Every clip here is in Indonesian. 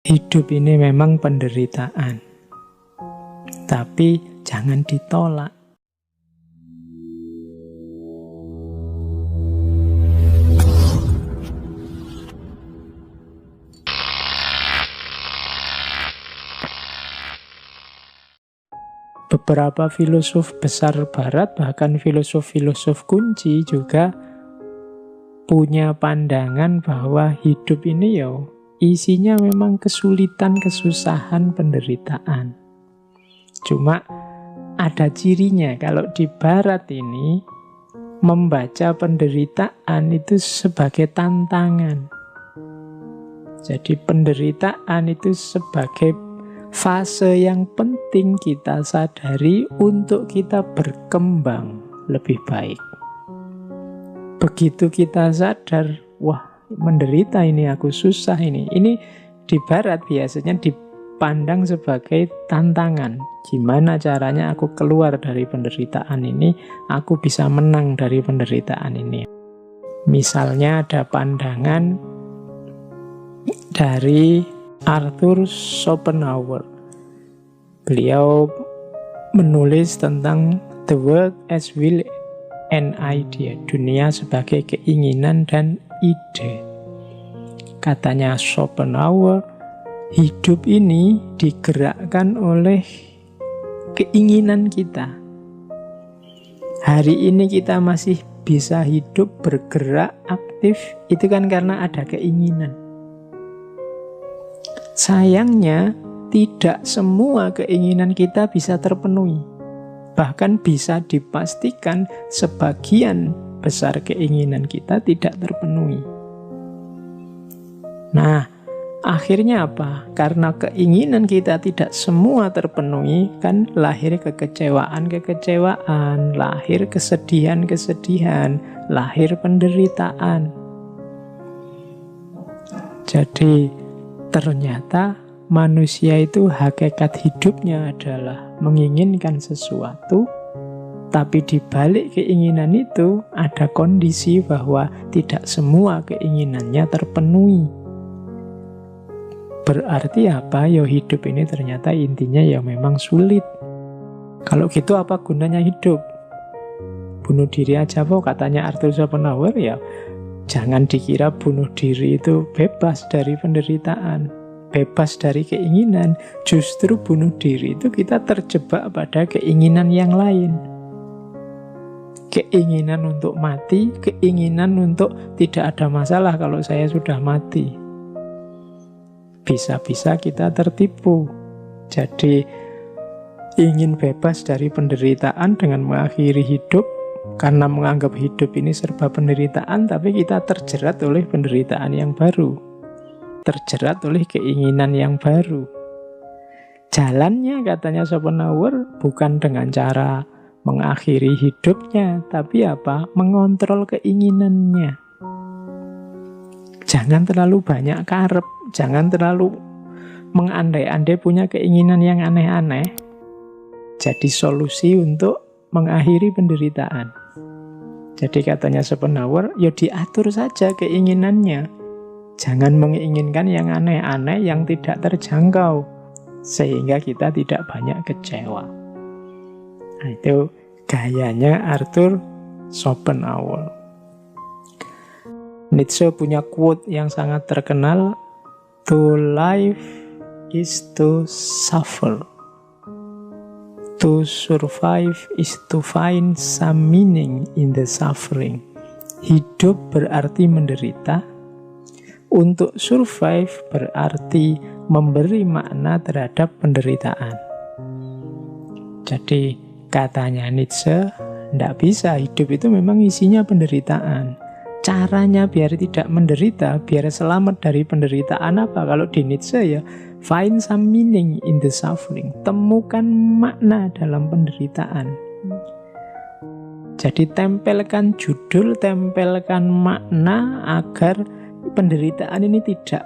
Hidup ini memang penderitaan, tapi jangan ditolak. Beberapa filosof besar barat, bahkan filosof-filosof kunci juga punya pandangan bahwa hidup ini isinya memang kesulitan, kesusahan, penderitaan. Cuma ada cirinya, kalau di barat ini membaca penderitaan itu sebagai tantangan. Jadi penderitaan itu sebagai fase yang penting kita sadari untuk kita berkembang lebih baik. Begitu kita sadar, wah menderita ini, aku susah ini. Ini di barat biasanya dipandang sebagai tantangan. Gimana caranya aku keluar dari penderitaan ini, aku bisa menang dari penderitaan ini. Misalnya ada pandangan dari Arthur Schopenhauer. Beliau menulis tentang The World as Will and Idea, dunia sebagai keinginan dan ide. Katanya Schopenhauer, hidup ini digerakkan oleh keinginan kita. Hari ini kita masih bisa hidup, bergerak, aktif, itu kan karena ada keinginan. Sayangnya, tidak semua keinginan kita bisa terpenuhi. Bahkan bisa dipastikan sebagian besar keinginan kita tidak terpenuhi. Nah, akhirnya apa? Karena keinginan kita tidak semua terpenuhi, kan lahir kekecewaan-kekecewaan, lahir kesedihan-kesedihan, lahir penderitaan. Jadi, ternyata manusia itu hakikat hidupnya adalah menginginkan sesuatu, tapi di balik keinginan itu ada kondisi bahwa tidak semua keinginannya terpenuhi. Berarti apa? Hidup ini ternyata intinya memang sulit. Kalau gitu apa gunanya hidup? Bunuh diri aja katanya Arthur Schopenhauer, jangan dikira bunuh diri itu bebas dari penderitaan, bebas dari keinginan. Justru bunuh diri itu kita terjebak pada keinginan yang lain. Keinginan untuk mati, keinginan untuk tidak ada masalah kalau saya sudah mati. Bisa-bisa kita tertipu. Jadi ingin bebas dari penderitaan dengan mengakhiri hidup, karena menganggap hidup ini serba penderitaan, tapi kita terjerat oleh penderitaan yang baru, terjerat oleh keinginan yang baru. Jalannya, katanya Schopenhauer, bukan dengan cara mengakhiri hidupnya, tapi mengontrol keinginannya. Jangan terlalu banyak karep, jangan terlalu mengandai-andai punya keinginan yang aneh-aneh. Jadi solusi untuk mengakhiri penderitaan. Jadi katanya Schopenhauer, diatur saja keinginannya. Jangan menginginkan yang aneh-aneh, yang tidak terjangkau, sehingga kita tidak banyak kecewa. Nah, itu gayanya Arthur Schopenhauer. Nietzsche punya quote yang sangat terkenal, "To live is to suffer. To survive is to find some meaning in the suffering." Hidup berarti menderita. Untuk survive berarti memberi makna terhadap penderitaan. Jadi katanya Nietzsche, tidak bisa, hidup itu memang isinya penderitaan. Caranya biar tidak menderita, biar selamat dari penderitaan apa? Kalau di Nietzsche find some meaning in the suffering. Temukan makna dalam penderitaan. Jadi tempelkan judul, tempelkan makna agar penderitaan ini tidak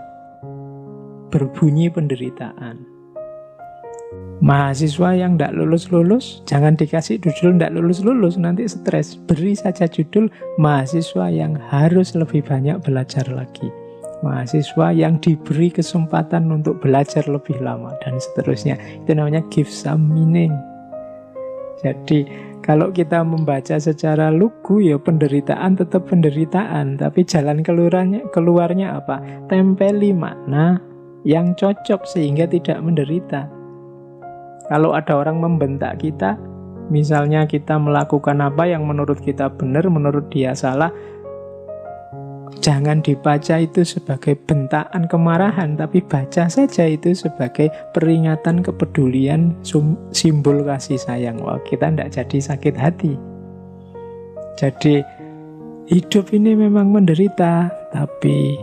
berbunyi penderitaan. Mahasiswa yang tidak lulus-lulus, jangan dikasih judul tidak lulus-lulus, nanti stres. Beri saja judul mahasiswa yang harus lebih banyak belajar lagi. mahasiswa yang diberi kesempatan untuk belajar lebih lama, dan seterusnya. Itu namanya give some meaning. Jadi kalau kita membaca secara lugu, ya penderitaan tetap penderitaan, tapi jalan keluarnya apa? Tempeli makna yang cocok sehingga tidak menderita. Kalau ada orang membentak kita, misalnya kita melakukan apa yang menurut kita benar, menurut dia salah, jangan dibaca itu sebagai bentaan kemarahan, tapi baca saja itu sebagai peringatan kepedulian, simbol kasih sayang. Wah, kita tidak jadi sakit hati. Jadi hidup ini memang menderita, tapi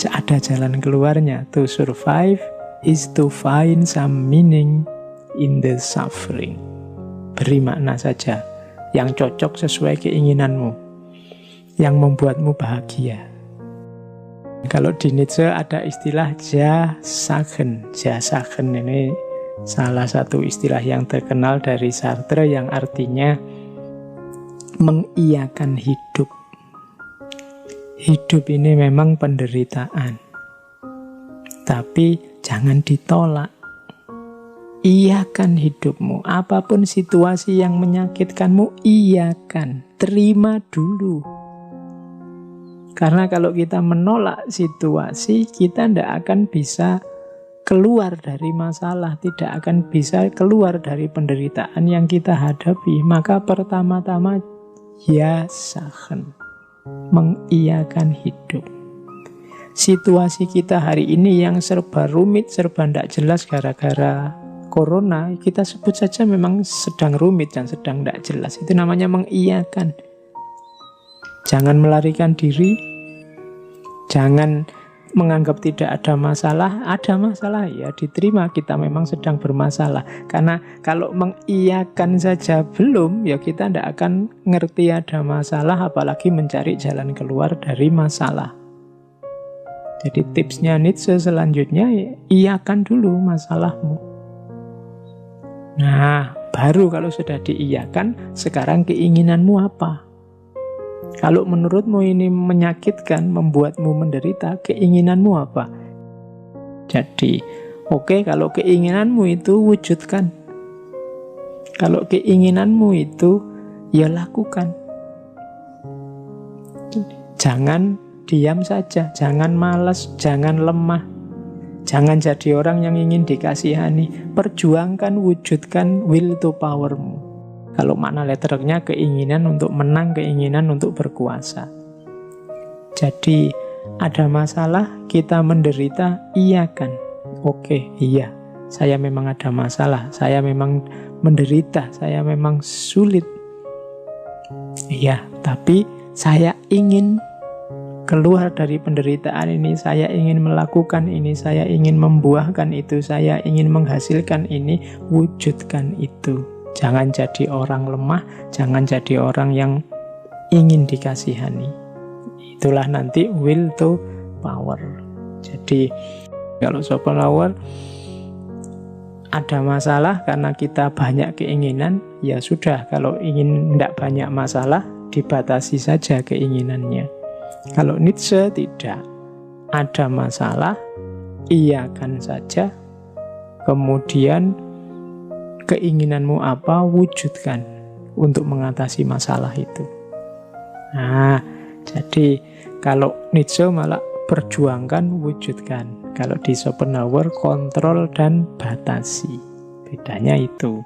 ada jalan keluarnya. To survive is to find some meaning in the suffering. Beri makna saja yang cocok sesuai keinginanmu, yang membuatmu bahagia. Kalau di Nietzsche ada istilah Ja-Sagen. Ja-Sagen ini salah satu istilah yang terkenal dari Sartre yang artinya mengiyakan hidup. Hidup ini memang penderitaan, tapi jangan ditolak. Iyakan hidupmu, apapun situasi yang menyakitkanmu, iyakan, terima dulu. Karena kalau kita menolak situasi, kita tidak akan bisa keluar dari masalah, tidak akan bisa keluar dari penderitaan yang kita hadapi. Maka pertama-tama, ya sahen, mengiyakan hidup. Situasi kita hari ini yang serba rumit, serba tidak jelas gara-gara corona, kita sebut saja memang sedang rumit dan sedang tidak jelas. Itu namanya mengiyakan. Jangan melarikan diri, jangan menganggap tidak ada masalah. Ada masalah, ya diterima, kita memang sedang bermasalah. Karena kalau mengiyakan saja belum, ya kita tidak akan ngerti ada masalah, apalagi mencari jalan keluar dari masalah. Jadi tipsnya Nietzsche selanjutnya, ya, iyakan dulu masalahmu. Nah, baru kalau sudah diiyakan, sekarang keinginanmu apa? Kalau menurutmu ini menyakitkan, membuatmu menderita, keinginanmu apa? Jadi, oke, kalau keinginanmu itu wujudkan. Kalau keinginanmu itu, ya lakukan. Jangan diam saja, jangan malas, jangan lemah. Jangan jadi orang yang ingin dikasihani. Perjuangkan, wujudkan will to powermu. Kalau makna letternya keinginan untuk menang, keinginan untuk berkuasa. Jadi ada masalah, kita menderita, iyakan. Oke, iya, saya memang ada masalah, saya memang menderita, saya memang sulit. Iya, tapi saya ingin keluar dari penderitaan ini, saya ingin melakukan ini, saya ingin membuahkan itu, saya ingin menghasilkan ini, wujudkan itu. Jangan jadi orang lemah, jangan jadi orang yang ingin dikasihani. Itulah nanti will to power. Jadi kalau Schopenhauer ada masalah karena kita banyak keinginan, ya sudah, kalau ingin tidak banyak masalah, dibatasi saja keinginannya. Kalau Nietzsche tidak, ada masalah, iyakan saja, kemudian keinginanmu apa, wujudkan untuk mengatasi masalah itu. Nah, jadi kalau Nietzsche malah perjuangkan, wujudkan. Kalau di Schopenhauer kontrol dan batasi. Bedanya itu.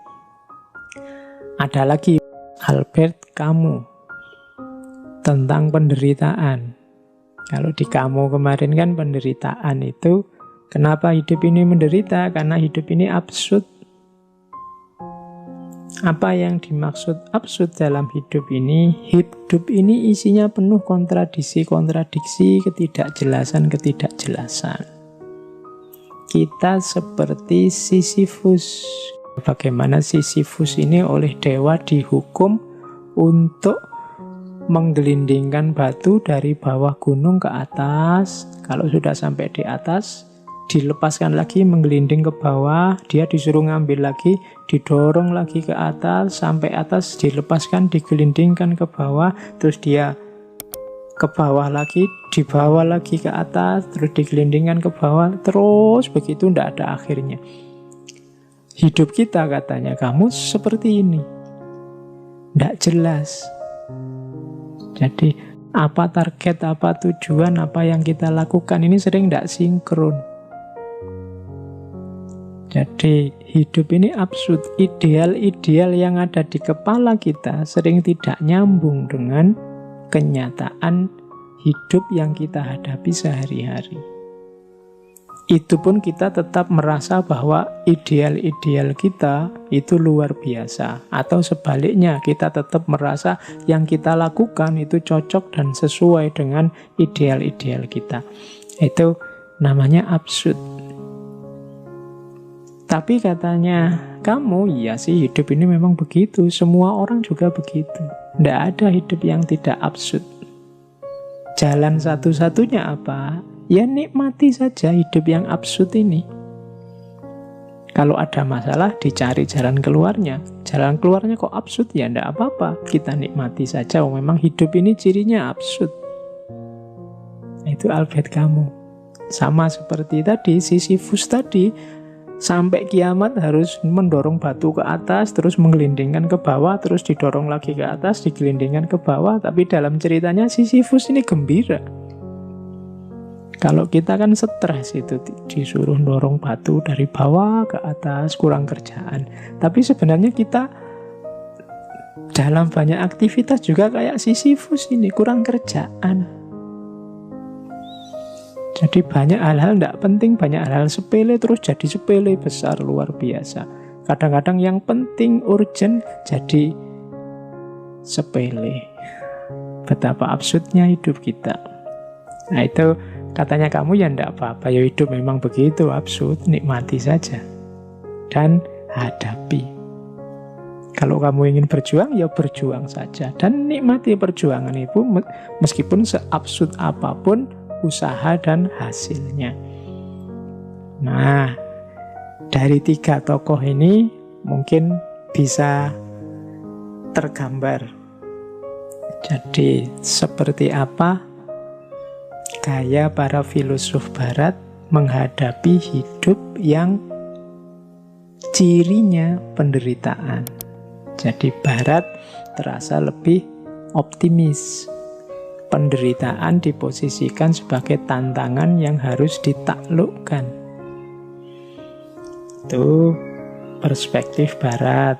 Ada lagi Albert Camus tentang penderitaan. Kalau di Camus kemarin kan penderitaan itu, kenapa hidup ini menderita? Karena hidup ini absurd. Apa yang dimaksud absurd dalam hidup ini? Hidup ini isinya penuh kontradiksi-kontradiksi, ketidakjelasan-ketidakjelasan. Kita seperti Sisyphus. Bagaimana Sisyphus ini oleh dewa dihukum untuk menggelindingkan batu dari bawah gunung ke atas. Kalau sudah sampai di atas, dilepaskan lagi, menggelinding ke bawah, dia disuruh ngambil lagi, didorong lagi ke atas, sampai atas, dilepaskan, digelindingkan ke bawah, terus dia ke bawah lagi, dibawa lagi ke atas, terus digelindingkan ke bawah, terus begitu, tidak ada akhirnya. Hidup kita, katanya, kamu seperti ini, tidak jelas. Jadi apa target, apa tujuan, apa yang kita lakukan ini sering tidak sinkron. Jadi hidup ini absurd. Ideal-ideal yang ada di kepala kita sering tidak nyambung dengan kenyataan hidup yang kita hadapi sehari-hari. Itu pun kita tetap merasa bahwa ideal-ideal kita itu luar biasa. Atau sebaliknya, kita tetap merasa yang kita lakukan itu cocok dan sesuai dengan ideal-ideal kita. Itu namanya absurd. Tapi katanya kamu, iya sih, hidup ini memang begitu. Semua orang juga begitu. Tidak ada hidup yang tidak absurd. Jalan satu-satunya apa? Ya nikmati saja hidup yang absurd ini. Kalau ada masalah, dicari jalan keluarnya. Jalan keluarnya kok absurd? Ya tidak apa-apa, kita nikmati saja. Memang hidup ini cirinya absurd. Itu Albert Camus. Sama seperti tadi, Sisyphus tadi, sampai kiamat harus mendorong batu ke atas, terus menggelindingkan ke bawah, terus didorong lagi ke atas, digelindingkan ke bawah. Tapi dalam ceritanya Sisyphus ini gembira. Kalau kita kan stres, itu disuruh dorong batu dari bawah ke atas, kurang kerjaan. Tapi sebenarnya kita dalam banyak aktivitas juga kayak Sisyphus ini, kurang kerjaan. Jadi banyak hal-hal tidak penting, banyak hal-hal sepele terus jadi sepele besar, luar biasa. Kadang-kadang yang penting, urgent, jadi sepele. Betapa absurdnya hidup kita. Nah itu katanya kamu, ya tidak apa-apa, ya hidup memang begitu absurd, nikmati saja. Dan hadapi. Kalau kamu ingin berjuang, ya berjuang saja. Dan nikmati perjuangan itu meskipun seabsurd apapun usaha dan hasilnya. Nah, dari 3 tokoh ini mungkin bisa tergambar. Jadi, seperti apa gaya para filosof barat menghadapi hidup yang cirinya penderitaan. Jadi, barat terasa lebih optimis. Penderitaan diposisikan sebagai tantangan yang harus ditaklukkan. Itu perspektif barat.